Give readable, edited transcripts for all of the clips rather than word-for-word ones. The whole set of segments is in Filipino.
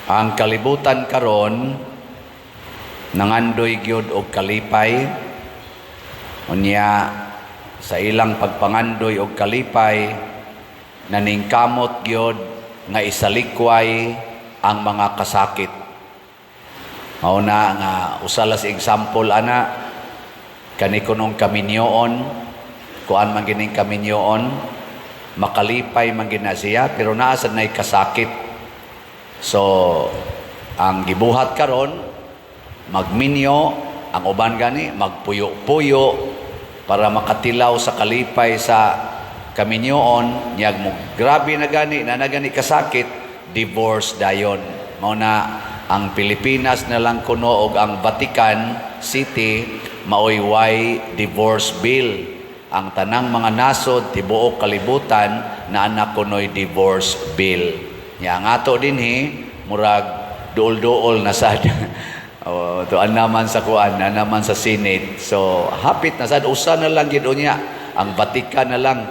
Ang kalibutan karon nangandoy gyud og kalipay, unya sa ilang pagpangandoy og kalipay naningkamot gyud nga isalikway ang mga kasakit. Mao na nga usalas example ana kani kunong kaminyoon, kuan man gining kaminyoon, makalipay man gina siya pero naa sad nay kasakit. So ang gibuhat karon magminyo, ang uban gani magpuyo-puyo para makatilaw sa kalipay sa kaminyoon, nyag mo grabe na gani kasakit, divorce dayon. Mao na ang Pilipinas na lang kuno og ang Vatican City maoy way divorce bill. Ang tanang mga nasod tibuok kalibutan na anak kunoy divorce bill. Nya nga ato dinhi murag duol-duol na sad. To naman sa kuan, naman sa Senate. So hapit na sad usa na lang gid unya ang Vatican na lang.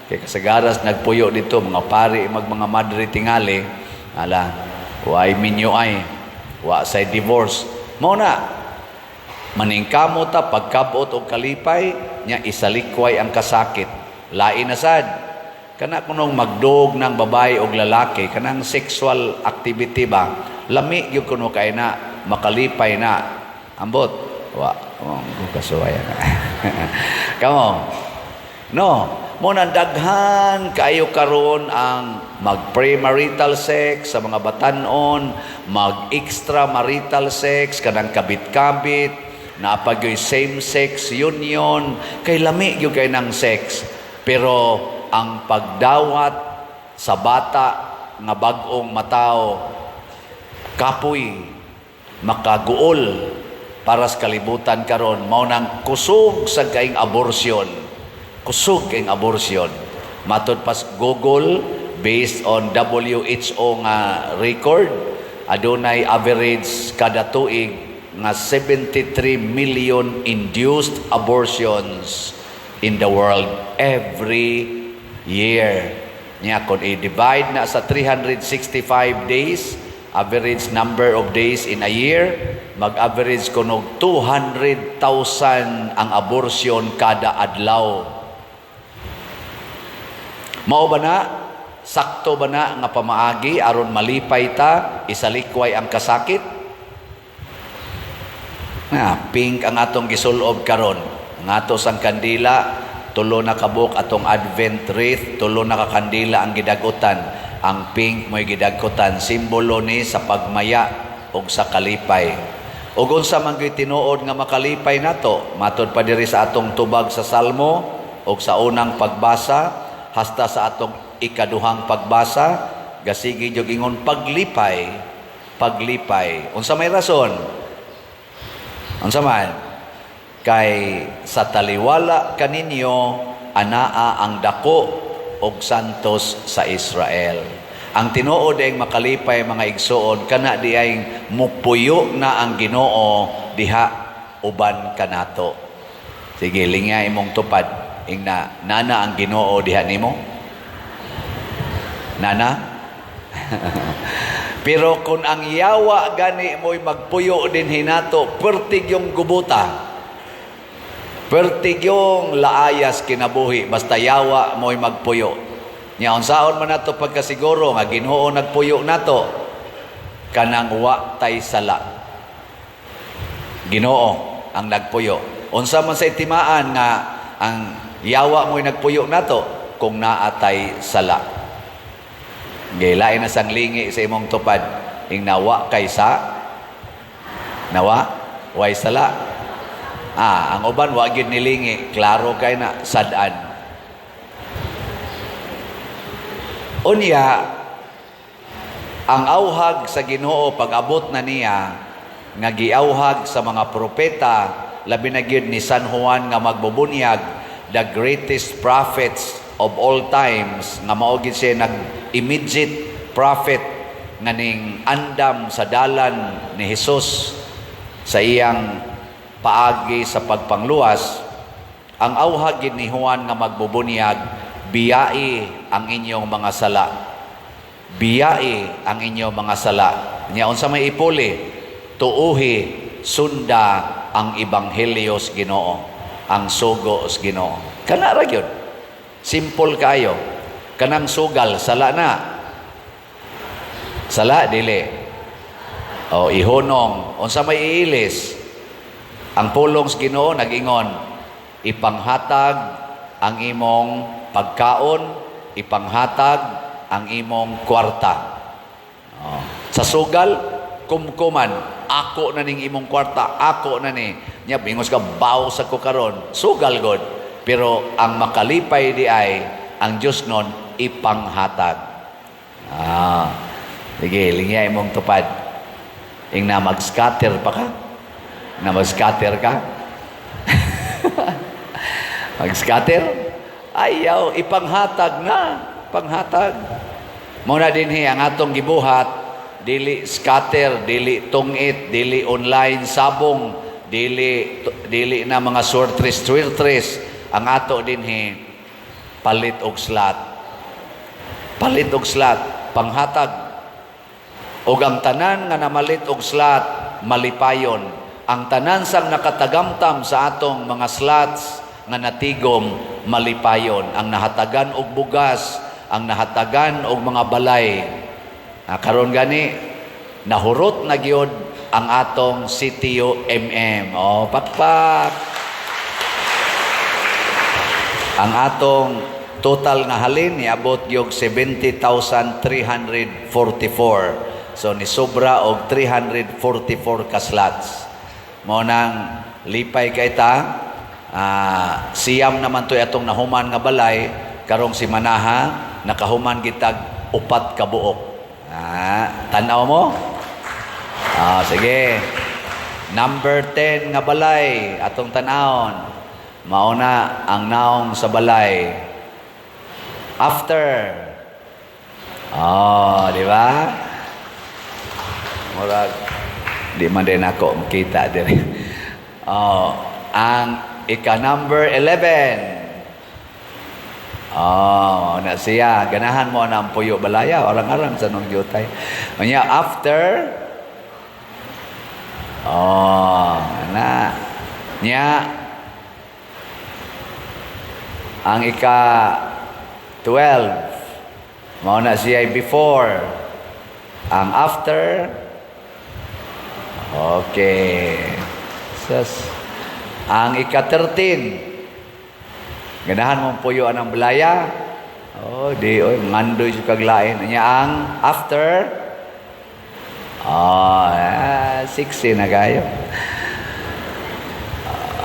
Kay kasagaras nagpuyo dito mga pari mga madre tingali, ala way minyo ay wa say divorce. Mao na maningkamo ta pagkabot og kalipay nya isalikway ang kasakit. Lain na sad kana kunong magdog ng babae og lalaki, kanang sexual activity ba, lami gyud kuno kay na makalipay na ambot wa kasuway na. Kamo no mo nang daghan kayo karon ang mag premarital sex sa mga batan-on, mag extramarital sex kanang kabit-kabit, napagyoy same sex union, kay lami gyud kay nang sex. Pero ang pagdawat sa bata nga bag-ong matao kapoy makaguol para sa kalibutan karon mao nang kusog sa kaing abortion. Kusog kaing abortion. Matod pas Google, based on WHO nga record, adunay average kada tuig nga 73 million induced abortions in the world every year. Nya kung i-divide na sa 365 days, average number of days in a year, mag-average kuno 200,000 ang abortion kada adlaw. Mao ba na? Sakto ba na nga pamaagi aron malipay ta, isalikway ang kasakit? Pink ang atong gisulob karon. Ang ato sang kandila, tulo na kabuk atong Advent wreath, tulo na kakandila ang gidagutan. Ang pink mo'y gidagutan, simbolo ni sa pagmaya o sa kalipay. O unsa man gyud tinuod nga makalipay nato, matod pa diri sa atong tubag sa Salmo o sa unang pagbasa, hasta sa atong ikaduhang pagbasa, gasigi jud ingon paglipay, paglipay. Unsa may rason? Unsa man? Kay sa taliwala kaninyo anaa ang dako og santos sa Israel. Ang tinuod ay makalipay mga igsoon kana di ay mupuyo na ang Ginoo diha uban kanato. Sige linga imong tupad ingna nana ang Ginoo diha nimo. Nana? Pero kung ang yawa gani mo'y magpuyo din hinato, pertig yung gubuta. Pertig yung laayas kinabuhi, basta yawa mo'y magpuyo. Nya unsaon man nato pagkasiguro nga Ginoo nagpuyo nato, kanang wa tay sala. Ginoo ang nagpuyo. Unsa man sa itimaan nga ang yawa mo'y nagpuyo nato kung naatay sala. Gilain na sang lingi sa imong tupad, ing nawa kay sa nawa way sala. Ang uban wa gyud nilingi, klaro kay na sad-an. Unya ang awhag sa Ginoo pag-abot na niya nga giawhag sa mga propeta, labi na gyud ni San Juan nga magbubunyag, the greatest prophets of all times, nga mao gyud siya nag-immediate prophet nga ning andam sa dalan ni Hesus sa iyang paagi sa pagpangluwas. Ang awhag gid ni Juan nga magbubunyag, biyai ang inyong mga sala. biyai ang inyo mga sala. Nya unsa may ipuli, tuuhi sunda ang ebanghelyo sa Ginoo, ang sugo sa Ginoo. Kana ra gyud. Simple kayo. Kanang sugal sala na. Sala dili. O ihunong unsa may iilis. Ang pulong sa Ginoo nag-ingon, ipanghatag ang imong pagkaon, ipanghatag ang imong kwarta. Sa sugal, kumkuman, ako na ning imong kwarta, ako na ni. Nya bingos ka baw sa ko karon, sugal god. Pero ang makalipay di ay ang Dios nun ipanghatag. Sige, lingya imong tupad. Ing na mag-scatter pa ka? Na mag-scatter ka? Mag-scatter? Ayaw, ipanghatag na. Panghatag. Muna din ang atong gibuhat, dili scatter, dili tungit, dili online sabong, dili na mga swirtris. Ang ato din palit og slat. Palit og slat, panghatag. Og ang tanan nga namalit og slat, malipayon. Ang tanan sang nakatagamtam sa atong mga slots nga natigom, malipayon. Ang nahatagan og bugas, ang nahatagan og mga balay. Karon gani, nahurot na gyud ang atong CTU-MM. Pakpak. Ang atong total nga halin niabot gyud 70,344. So ni sobra og 344 ka slots. Mo nang lipay kay ta, siyam naman to atong nahuman nga balay, karong si Manaha nakahuman gitag 4 ka buok. Tanaw mo? Sige. Number 10 nga balay atong tanawon. Mauna ang naong sa balay. After. Di ba? Murag di man din ako makita din. Ang ika-number 11. Na siya. Ganahan mo na ang puyo balaya. Orang-arang sa nung jutay. Kanya, after. Nya. Ang ika-12. Mauna siya before. Ang after. Okay. Ang ika-13. Ganahan mong puyuan ang belaya. Ngandoy sa kaglain. Anya ang after. 60 na kayo.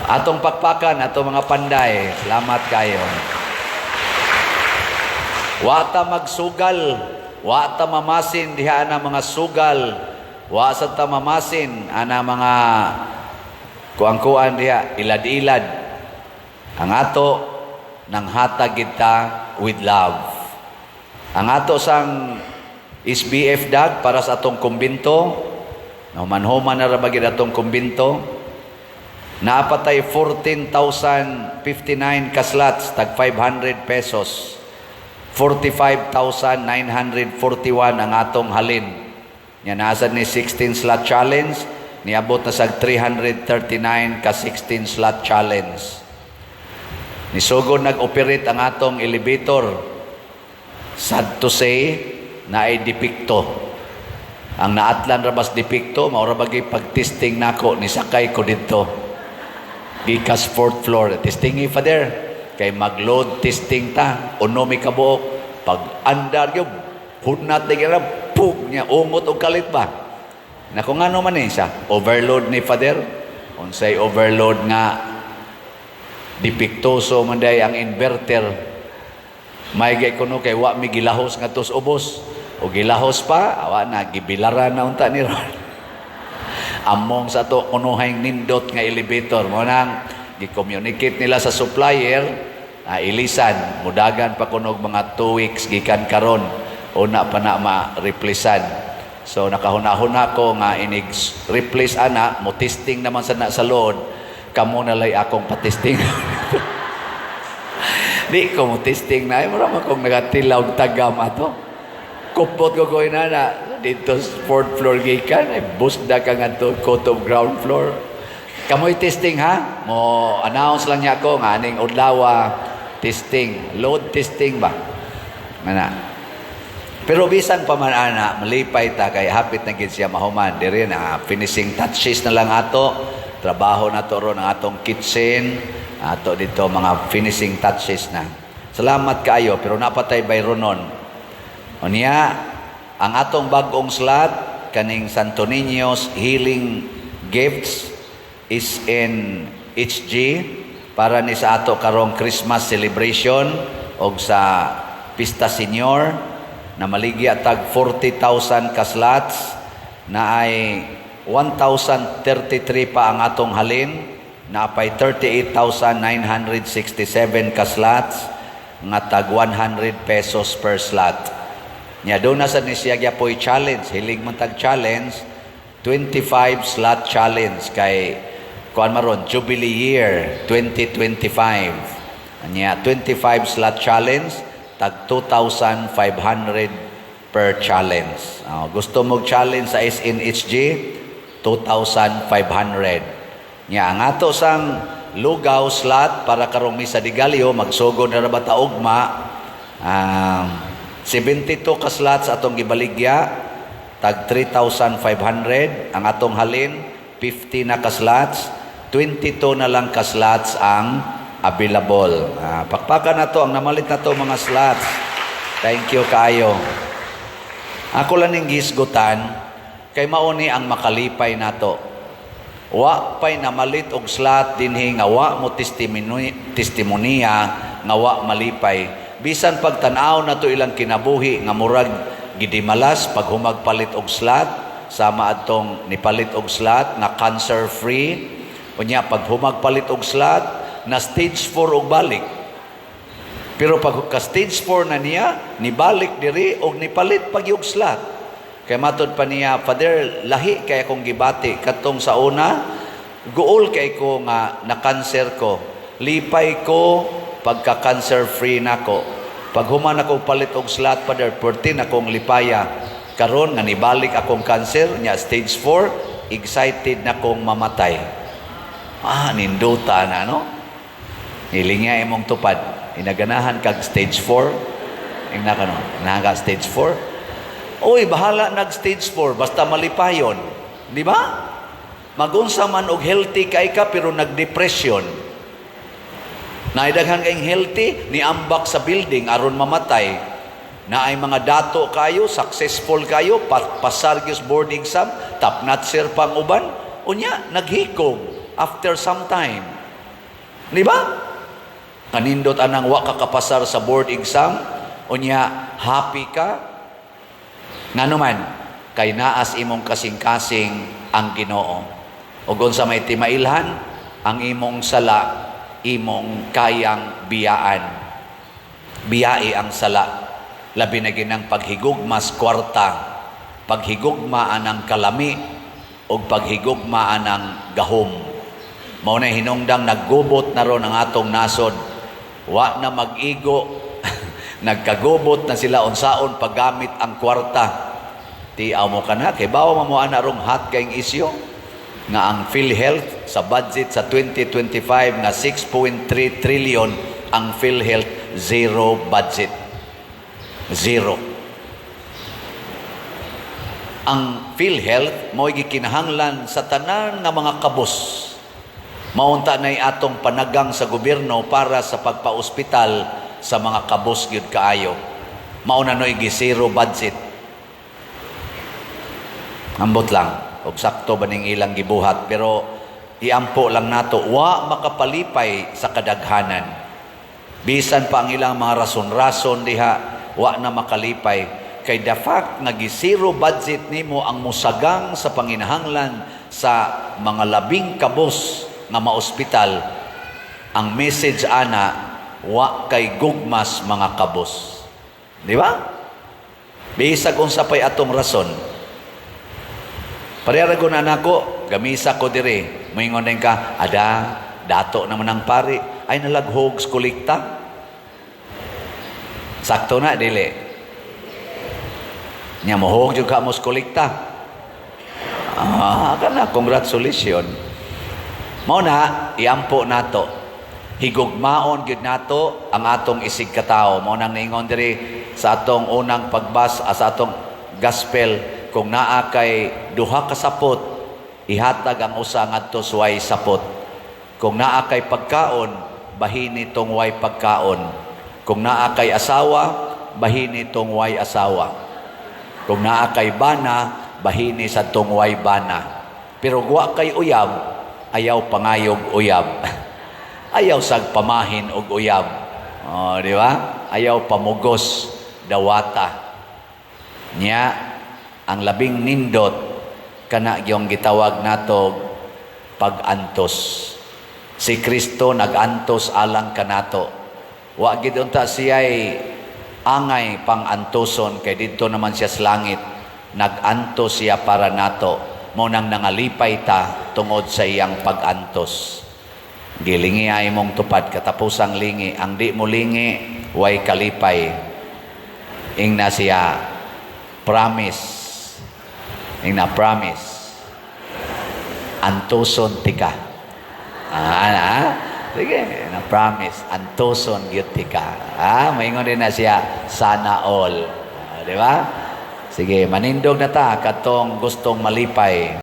Atong pakpakan, atong mga panday. Salamat kayo. Wata magsugal. Wata mamasin diha na mga sugal. Wa sa tamamasin ana mga kuang-kuan diha ilad-ilad. Ang ato nang hatag kita with love. Ang ato sang SBF dag para sa atong kumbinto, human-human na rabagid atong kumbinto, naapatay 14,059 ka slots, tag 500 pesos. 45,941 ang atong halin. Yan nasa ni 16 slot challenge, niabot na sa 339 ka 16 slot challenge. Nisugod nag-operate ang atong elevator. Sad to say, na ay depikto. Ang naatlan rabas depikto, maura bagay pag-testing nako ni sakay ko dito. Gikas 4th floor. Testing fa there. Kay mag-load testing ta. Uno may kabuok. Pag andar yung hunat na gina, pug niya, umot o kalit ba? Na kung ano man siya, overload ni Father. Unsay overload nga, dipiktoso man day ang inverter. May gay kuno kay wa mi gilahos nga tos ubos. O gilahos pa, awa na, gibilaran na unta ni Ron. Among sa to, kunuhang nindot nga elevator. Mo nang, gi-communicate nila sa supplier, ilisan, mudagan pa kunog mga 2 weeks gikan karon. Una pa na ma-replacean. So nakahuna-huna ko nga inig-replace ana, mo testing naman sa load, kamo na lay akong patesting. Di ko mo testing na, marami akong nagatilaw tagam ato. Kupot ko ko na dito sa 4th floor gikan, busda ka nga to, kotong ground floor. Kamoy testing ha? Mo announce lang niya ako nga aning udlawa testing, load testing ba? Mana. Pero bisan pa man ana, malipay ta kay hapit na gid siya mahuman. Diri na finishing touches na lang ato. Trabaho na to ron ang atong kitchen. Ato dito mga finishing touches na. Salamat kaayo pero napatay bayronon. Unya ang atong bag-ong slot kaning Santo Niño's Healing Gifts is in HG para ni sa ato karong Christmas celebration og sa Pista Senior na maligya tag 40,000 ka slots na ay 1,033 pa ang atong halin na pay 38,967 ka slots nga tag 100 pesos per slot. Nya do na sa ni siya gyapon challenge, hilig man tag challenge 25 slot challenge kay kuan maron Jubilee year 2025. Nya 25 slot challenge tag 2,500 per challenge. Gusto mo challenge sa SNHG 2,500. Nya ang ato sang lugaw slot para karong misa di Galio magsugod na ba ta ugma 72 ka slots atong gibaligya tag 3,500 ang atong halin 50 na ka slots 22 na lang ka slots ang available. Pakpakan na to ang namalit na to mga slots. Thank you kaayo. Ako lang ning gisgutan kay mauni ang makalipay nato. Wa pay namalit og slot dinhi nga wa mo testimonya nga wa malipay. Bisan pagtan-aw nato ilang kinabuhi nga murag gidimalas pag humagpalit og slot sama adtong nipalit og slot nga cancer free. Unya pag humagpalit og slot na stage 4 og balik. Pero pag ka stage 4 na niya, nibalik diri og nipalit pag yung slot. Kaya matod pa niya, Father, lahi kay akong gibati. Katong sa una, guol kay ko nga na-cancer ko. Lipay ko pagka-cancer free nako. Pag human akong palit og slot, Father, 14 akong lipaya. Karon nga nibalik akong cancer, niya stage 4, excited na kong mamatay. Ninduta na, no? Hilingya imong tupad. Inaganahan kag stage 4. Ingna ka no? Naga stage 4. Uy, bahala nag stage 4. Basta malipayon. Di ba? Magunsa man og healthy kay ka pero nag-depression. Naidaghan kayong healthy, niambak sa building aron mamatay. Na ay mga dato kayo, successful kayo, pasar gyud board exam, top notcher pang uban. Unya, naghikog after some time. Di ba? Kanindot anang wa ka kapasar sa board exam, unya happy ka. Ngano man kay naas imong kasing-kasing ang Ginoo. Ug unsa may timailhan ang imong sala, imong kayang biyaan. Biyai ang sala. Labi na ginang paghigugmas kwarta, paghigugma anang kalami ug paghigugma anang gahom. Mao na hinungdang naggubot na ron ang atong nasod. Wa na mag-igo, nagkagubot na sila unsaon paggamit ang kwarta. Tiaw mo ka na, kay bawa mo ana rong hot kayong isyo nga ang PhilHealth sa budget sa 2025 nga 6.3 trillion ang PhilHealth zero budget. Zero. Ang PhilHealth mo'y gikinahanglan sa tanan nga mga kabos. Maunta na atong panagang sa gobyerno para sa pagpa-ospital sa mga kabos gyud kaayo. Mauna no'y zero budget. Ambot lang. Og sakto ba ning ilang gibuhat. Pero iampo lang nato. Wa makapalipay sa kadaghanan. Bisan pa ang ilang mga rason-rason diha, wa na makalipay. Kay the fact nga zero budget nimo ang musagang sa panginahanglan sa mga labing kabos nga maospital, ang message ana, wa kay gugmas mga kabos. Di ba? Bisag unsa pay atong rason. Parehara ko na nako, gamisa ko dire. Moingon din ka, dato naman ang pari. Ay nalaghog kolekta. Sakto na, dili. Nya mohog jud ka mos kolekta. Kana congratulations. Mao na iampo nato. Higugmaon gyud nato ang atong isig katao. Mao nang niingon diri sa atong unang pagbasa sa atong gospel, kung naa kay duha ka sapot, ihatag ang usa ngadto sa way sapot. Kung naa kay pagkaon, bahini tong way pagkaon. Kung naa kay asawa, bahini tong way asawa. Kung naa kay bana, bahini sa tong way bana. Pero wa kay uyab, ayaw pangayog uyab. Ayaw sag pamahin og uyab. Di ba? Ayaw pamugos dawata. Nya ang labing nindot kana gyung gitawag nato pag-antos. Si Kristo nag-antos alang kanato. Wa gid unta siya'y angay pang-antoson kay didto naman siya sa langit. Nag-antos siya para nato. Mo nang nangalipay ta tungod sa iyang pag-antos. Gilingi ay mong tupad katapusang lingi. Ang di mo lingi, way kalipay. Ingna siya promise. Ingna promise. Antuson tika. Sige, na promise. Antuson gyud tika. Maingon din na siya sana all. Di ba? Sige, manindog na ta katong gustong malipay.